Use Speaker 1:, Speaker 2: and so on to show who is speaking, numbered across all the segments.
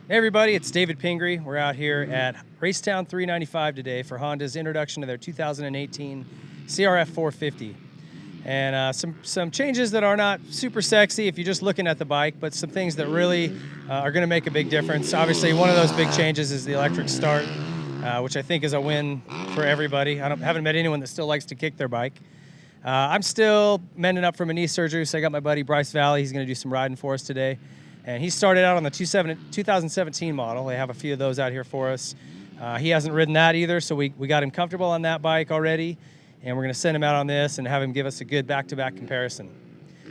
Speaker 1: Hey everybody, it's David Pingree. We're out here at Racetown 395 today for Honda's introduction to their 2018 CRF450. And some changes that are not super sexy if you're just looking at the bike, but some things that really are going to make a big difference. Obviously, one of those big changes is the electric start, which I think is a win for everybody. I haven't met anyone that still likes to kick their bike. I'm still mending up from a knee surgery, so I got my buddy Bryce Vallee. He's going to do some riding for us today. And he started out on the 2017 model. They have a few of those out here for us. He hasn't ridden that either, so we got him comfortable on that bike already. And we're going to send him out on this and have him give us a good back-to-back comparison.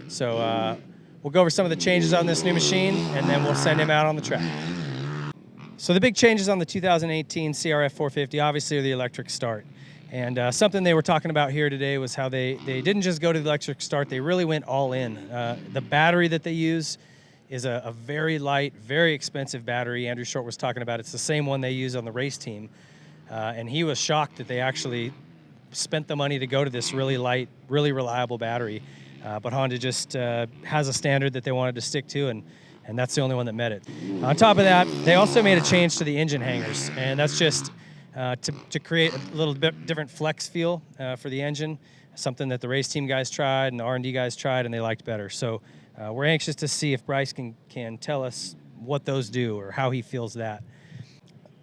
Speaker 1: So we'll go over some of the changes on this new machine, and then we'll send him out on the track. So the big changes on the 2018 CRF450 obviously are the electric start. And something they were talking about here today was how they didn't just go to the electric start, they really went all in. The battery that they use is a very light, very expensive battery. Andrew Short was talking about it's the same one they use on the race team. And he was shocked that they actually spent the money to go to this really light, really reliable battery. But Honda just has a standard that they wanted to stick to, and that's the only one that met it. On top of that, they also made a change to the engine hangers, and that's just to create a little bit different flex feel for the engine, something that the race team guys tried and the R&D guys tried and they liked better. So we're anxious to see if Bryce can tell us what those do or how he feels that.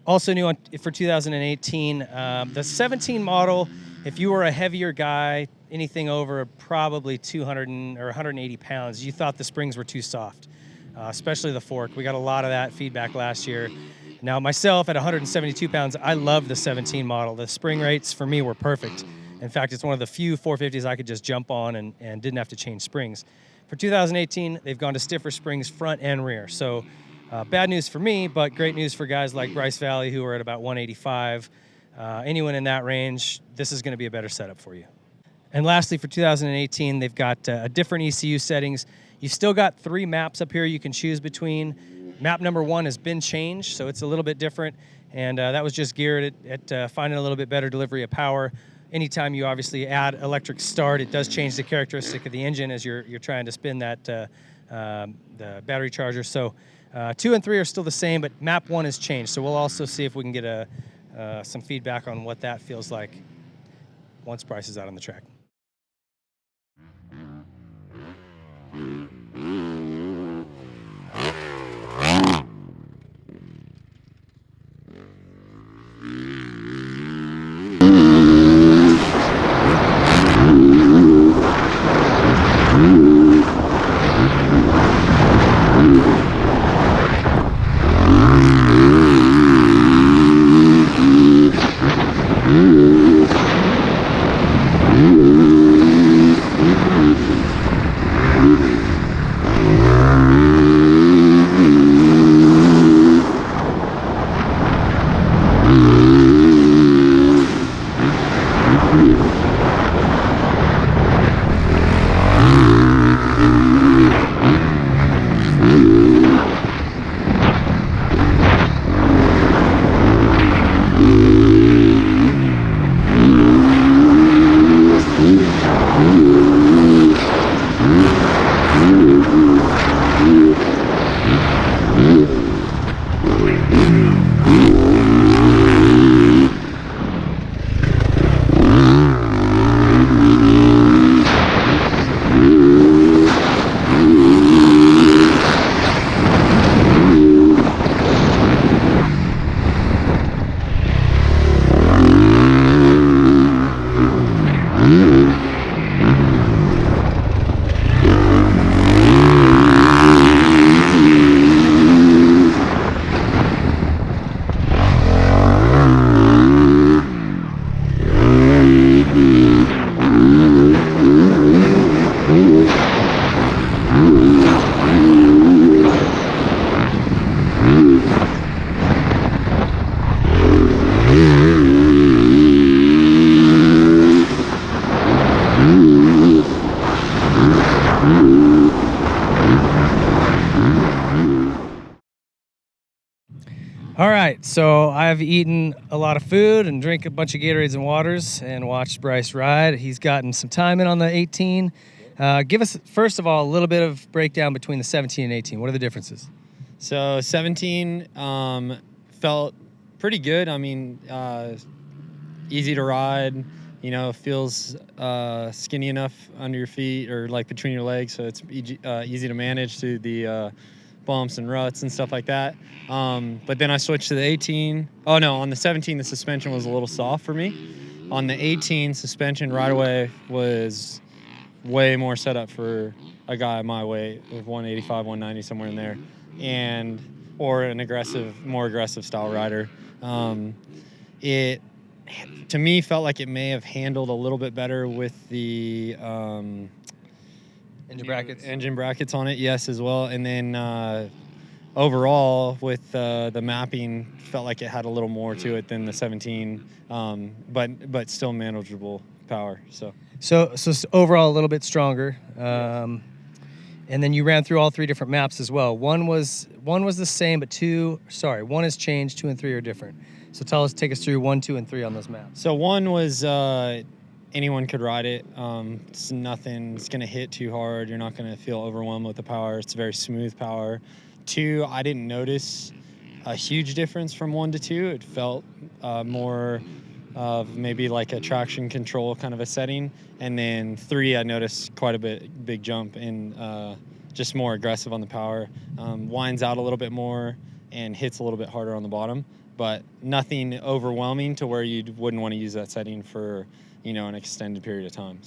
Speaker 1: Also new for 2018, the 17 model, if you were a heavier guy, anything over probably 200 or 180 pounds, you thought the springs were too soft, especially the fork. We got a lot of that feedback last year. Now myself at 172 pounds, I love the 17 model. The spring rates for me were perfect. In fact, it's one of the few 450s I could just jump on and didn't have to change springs. For 2018, they've gone to stiffer springs front and rear. So bad news for me, but great news for guys like Bryce Vallee who are at about 185. Anyone in that range, this is going to be a better setup for you. And lastly, for 2018, they've got a different ECU settings. You've still got 3 maps up here you can choose between. Map number 1 has been changed, so it's a little bit different. And that was just geared at finding a little bit better delivery of power. Anytime you obviously add electric start, it does change the characteristic of the engine as you're trying to spin that the battery charger. So 2 and 3 are still the same, but map 1 has changed. So we'll also see if we can get some feedback on what that feels like once Bryce is out on the track. All right, so I've eaten a lot of food and drank a bunch of Gatorades and waters and watched Bryce ride. He's gotten some time in on the 18. Give us, first of all, a little bit of breakdown between the 17 and 18. What are the differences?
Speaker 2: So 17 felt pretty good. I mean, easy to ride, you know, feels skinny enough under your feet or like between your legs, so it's easy to manage through the bumps and ruts and stuff like that. But then I switched to the 18. Oh no, on the 17 the suspension was a little soft for me. On the 18, suspension right away was way more set up for a guy my weight, with 185, 190, somewhere in there, or an more aggressive style rider. It, to me, felt like it may have handled a little bit better with the engine brackets on it, yes, as well. And then overall, with the mapping, felt like it had a little more to it than the 17, but still manageable power.
Speaker 1: So overall a little bit stronger. And then you ran through all 3 different maps as well. One was the same, but one has changed. 2 and 3 are different. So take us through 1, 2, and 3 on those maps.
Speaker 2: So 1 was anyone could ride it. It's going to hit too hard. You're not going to feel overwhelmed with the power. It's very smooth power. 2, I didn't notice a huge difference from 1 to 2. It felt more of maybe like a traction control kind of a setting. And then 3, I noticed quite a big jump in just more aggressive on the power. Winds out a little bit more and hits a little bit harder on the bottom, but nothing overwhelming to where you wouldn't want to use that setting for, you know, an extended period of time.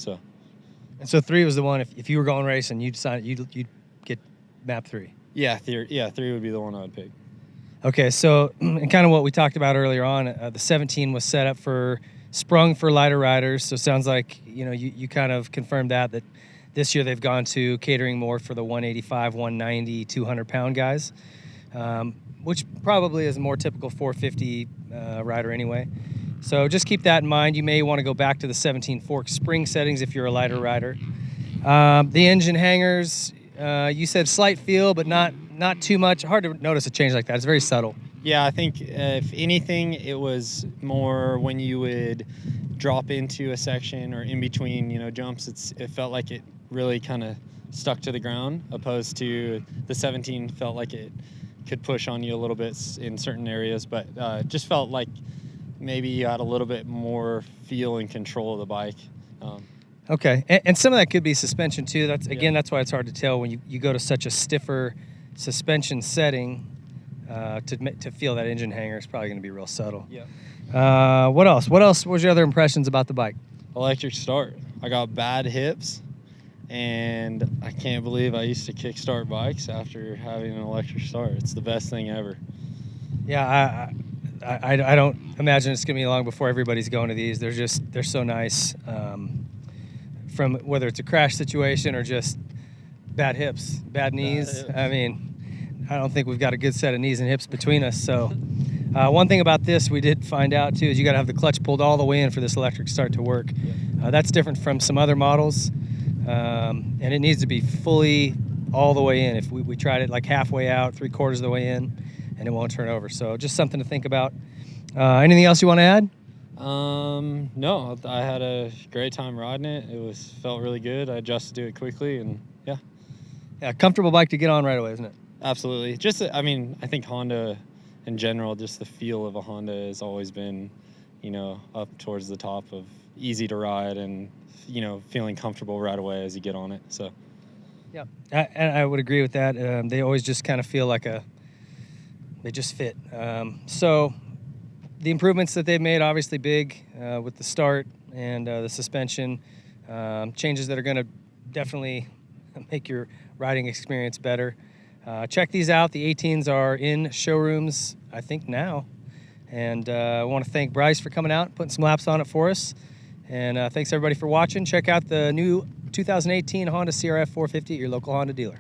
Speaker 1: And so 3 was the one, if you were going racing, you decided you'd get map 3.
Speaker 2: Yeah, 3 would be the one I would pick.
Speaker 1: Okay, so and kind of what we talked about earlier on, the 17 was set up sprung for lighter riders. So it sounds like, you know, you kind of confirmed that this year they've gone to catering more for the 185, 190, 200-pound guys, which probably is a more typical 450 rider anyway. So just keep that in mind. You may want to go back to the 17 fork spring settings if you're a lighter rider. The engine hangers, you said slight feel, but not too much. Hard to notice a change like that. It's very subtle.
Speaker 2: Yeah, I think if anything, it was more when you would drop into a section or in between, you know, jumps. It felt like it really kind of stuck to the ground, opposed to the 17 felt like it could push on you a little bit in certain areas, but just felt like maybe you had a little bit more feel and control of the bike.
Speaker 1: Okay, and some of that could be suspension too. That's why it's hard to tell when you go to such a stiffer suspension setting. To feel that engine hanger is probably going to be real subtle.
Speaker 2: Yeah.
Speaker 1: What else? What was your other impressions about the bike?
Speaker 2: Electric start. I got bad hips, and I can't believe I used to kickstart bikes after having an electric start. It's the best thing ever.
Speaker 1: Yeah, I don't imagine it's going to be long before everybody's going to these. They're so nice. From whether it's a crash situation or just bad hips, bad knees. I mean, I don't think we've got a good set of knees and hips between us. So one thing about this we did find out too is you got to have the clutch pulled all the way in for this electric start to work. That's different from some other models, and it needs to be fully all the way in. If we tried it like halfway out, 3/4 of the way in, and it won't turn over. So just something to think about. Anything else you want to add?
Speaker 2: No, I had a great time riding it. It felt really good. I adjusted to it quickly, and
Speaker 1: yeah, comfortable bike to get on right away, isn't it?
Speaker 2: Absolutely. I think Honda in general, just the feel of a Honda has always been, you know, up towards the top of easy to ride and, you know, feeling comfortable right away as you get on it. So,
Speaker 1: yeah, I would agree with that. They always just kind of feel like they just fit. So the improvements that they've made, obviously big with the start and the suspension, changes that are going to definitely make your riding experience better. Check these out. The 18s are in showrooms, I think, now. And I want to thank Bryce for coming out and putting some laps on it for us. And thanks, everybody, for watching. Check out the new 2018 Honda CRF450 at your local Honda dealer.